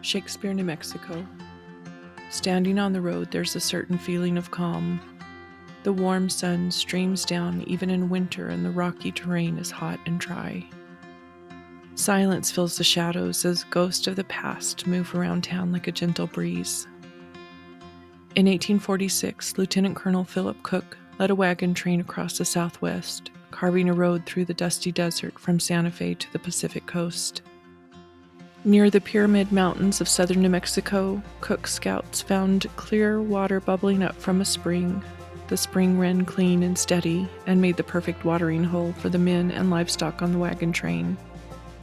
Shakespeare, New Mexico. Standing on the road, there's a certain feeling of calm. The warm sun streams down even in winter, and the rocky terrain is hot and dry. Silence fills the shadows as ghosts of the past move around town like a gentle breeze. In 1846, Lieutenant Colonel Philip Cook led a wagon train across the Southwest, carving a road through the dusty desert from Santa Fe to the Pacific coast. Near the Pyramid Mountains of southern New Mexico, Cook's scouts found clear water bubbling up from a spring. The spring ran clean and steady and made the perfect watering hole for the men and livestock on the wagon train.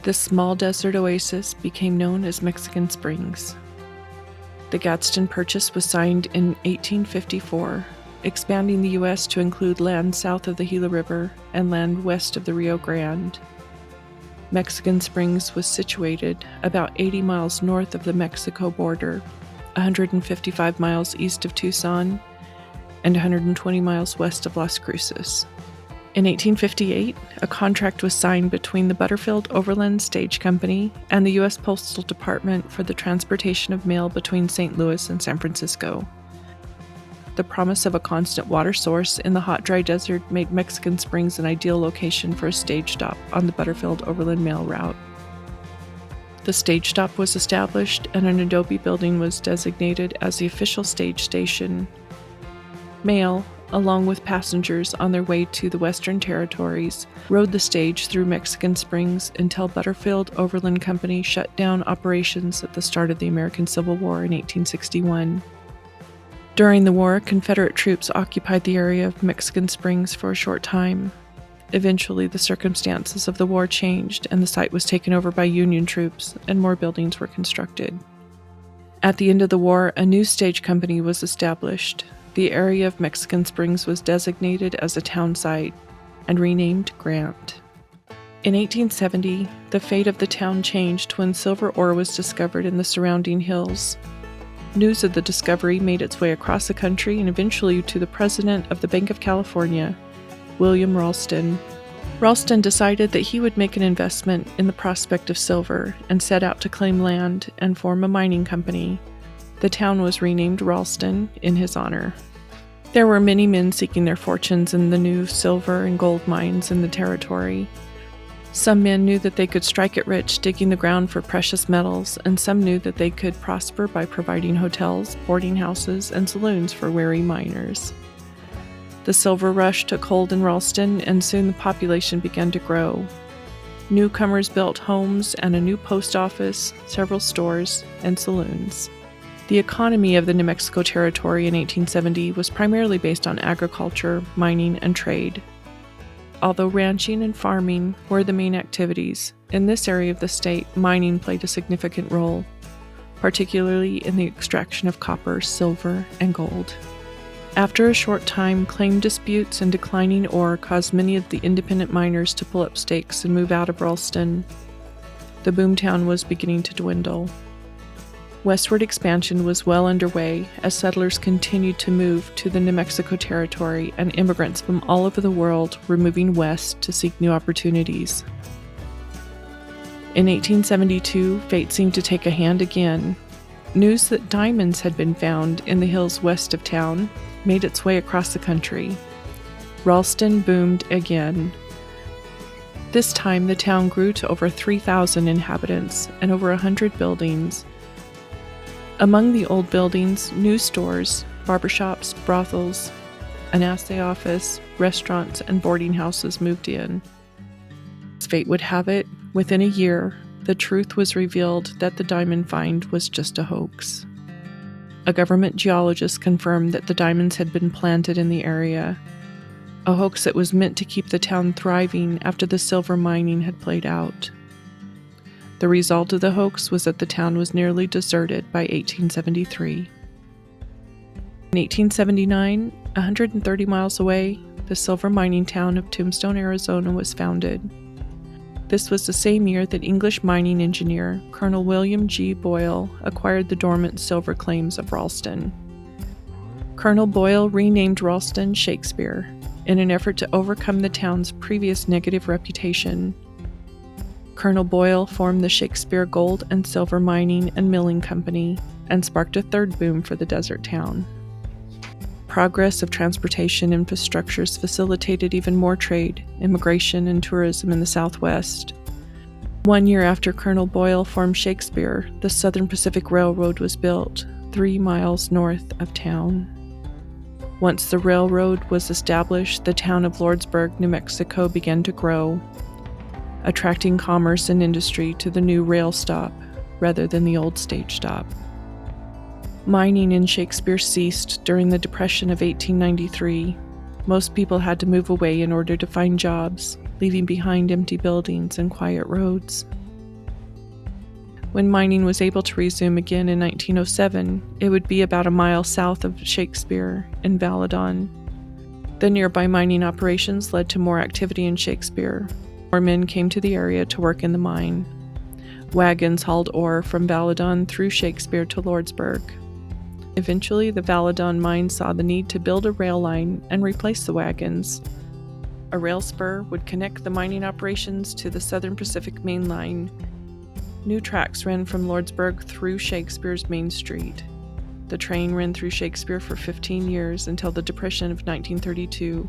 This small desert oasis became known as Mexican Springs. The Gadsden Purchase was signed in 1854, expanding the U.S. to include land south of the Gila River and land west of the Rio Grande. Mexican Springs was situated about 80 miles north of the Mexico border, 155 miles east of Tucson, and 120 miles west of Las Cruces. In 1858, a contract was signed between the Butterfield Overland Stage Company and the U.S. Postal Department for the transportation of mail between St. Louis and San Francisco. The promise of a constant water source in the hot, dry desert made Mexican Springs an ideal location for a stage stop on the Butterfield Overland Mail route. The stage stop was established, and an adobe building was designated as the official stage station. Mail, along with passengers on their way to the Western Territories, rode the stage through Mexican Springs until Butterfield Overland Company shut down operations at the start of the American Civil War in 1861. During the war, Confederate troops occupied the area of Mexican Springs for a short time. Eventually, the circumstances of the war changed, and the site was taken over by Union troops, and more buildings were constructed. At the end of the war, a new stage company was established. The area of Mexican Springs was designated as a town site and renamed Grant. In 1870, the fate of the town changed when silver ore was discovered in the surrounding hills. News of the discovery made its way across the country and eventually to the president of the Bank of California, William Ralston. Ralston decided that he would make an investment in the prospect of silver and set out to claim land and form a mining company. The town was renamed Ralston in his honor. There were many men seeking their fortunes in the new silver and gold mines in the territory. Some men knew that they could strike it rich digging the ground for precious metals, and some knew that they could prosper by providing hotels, boarding houses, and saloons for weary miners. The silver rush took hold in Ralston, and soon the population began to grow. Newcomers built homes and a new post office, several stores, and saloons. The economy of the New Mexico Territory in 1870 was primarily based on agriculture, mining, and trade. Although ranching and farming were the main activities, in this area of the state, mining played a significant role, particularly in the extraction of copper, silver, and gold. After a short time, claim disputes and declining ore caused many of the independent miners to pull up stakes and move out of Ralston. The boomtown was beginning to dwindle. Westward expansion was well underway as settlers continued to move to the New Mexico Territory, and immigrants from all over the world were moving west to seek new opportunities. In 1872, fate seemed to take a hand again. News that diamonds had been found in the hills west of town made its way across the country. Ralston boomed again. This time, the town grew to over 3,000 inhabitants and over 100 buildings. Among the old buildings, new stores, barbershops, brothels, an assay office, restaurants, and boarding houses moved in. As fate would have it, within a year, the truth was revealed that the diamond find was just a hoax. A government geologist confirmed that the diamonds had been planted in the area, a hoax that was meant to keep the town thriving after the silver mining had played out. The result of the hoax was that the town was nearly deserted by 1873. In 1879, 130 miles away, the silver mining town of Tombstone, Arizona was founded. This was the same year that English mining engineer Colonel William G. Boyle acquired the dormant silver claims of Ralston. Colonel Boyle renamed Ralston Shakespeare in an effort to overcome the town's previous negative reputation. Colonel Boyle formed the Shakespeare Gold and Silver Mining and Milling Company and sparked a third boom for the desert town. Progress of transportation infrastructures facilitated even more trade, immigration, and tourism in the Southwest. 1 year after Colonel Boyle formed Shakespeare, the Southern Pacific Railroad was built, 3 miles north of town. Once the railroad was established, the town of Lordsburg, New Mexico began to grow, attracting commerce and industry to the new rail stop rather than the old stage stop. Mining in Shakespeare ceased during the Depression of 1893. Most people had to move away in order to find jobs, leaving behind empty buildings and quiet roads. When mining was able to resume again in 1907, it would be about a mile south of Shakespeare in Valadon. The nearby mining operations led to more activity in Shakespeare. More men came to the area to work in the mine. Wagons hauled ore from Valadon through Shakespeare to Lordsburg. Eventually, the Valadon mine saw the need to build a rail line and replace the wagons. A rail spur would connect the mining operations to the Southern Pacific Main Line. New tracks ran from Lordsburg through Shakespeare's Main Street. The train ran through Shakespeare for 15 years until the Depression of 1932,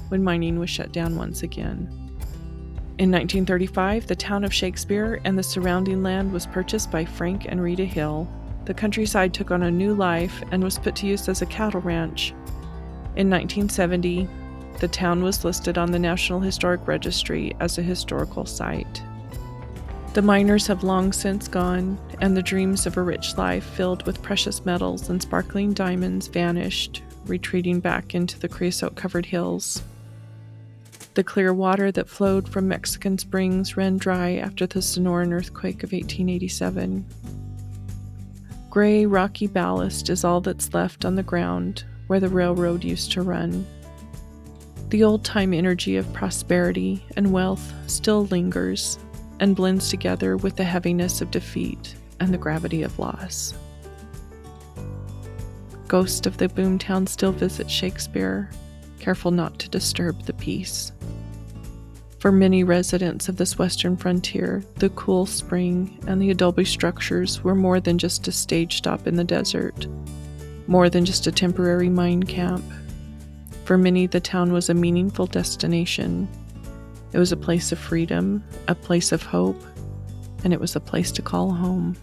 when mining was shut down once again. In 1935, the town of Shakespeare and the surrounding land was purchased by Frank and Rita Hill. The countryside took on a new life and was put to use as a cattle ranch. In 1970, the town was listed on the National Historic Registry as a historical site. The miners have long since gone, and the dreams of a rich life filled with precious metals and sparkling diamonds vanished, retreating back into the creosote-covered hills. The clear water that flowed from Mexican Springs ran dry after the Sonoran earthquake of 1887. Gray, rocky ballast is all that's left on the ground where the railroad used to run. The old-time energy of prosperity and wealth still lingers and blends together with the heaviness of defeat and the gravity of loss. Ghosts of the boomtown still visit Shakespeare, careful not to disturb the peace. For many residents of this western frontier, the cool spring and the adobe structures were more than just a stage stop in the desert, more than just a temporary mine camp. For many, the town was a meaningful destination. It was a place of freedom, a place of hope, and it was a place to call home.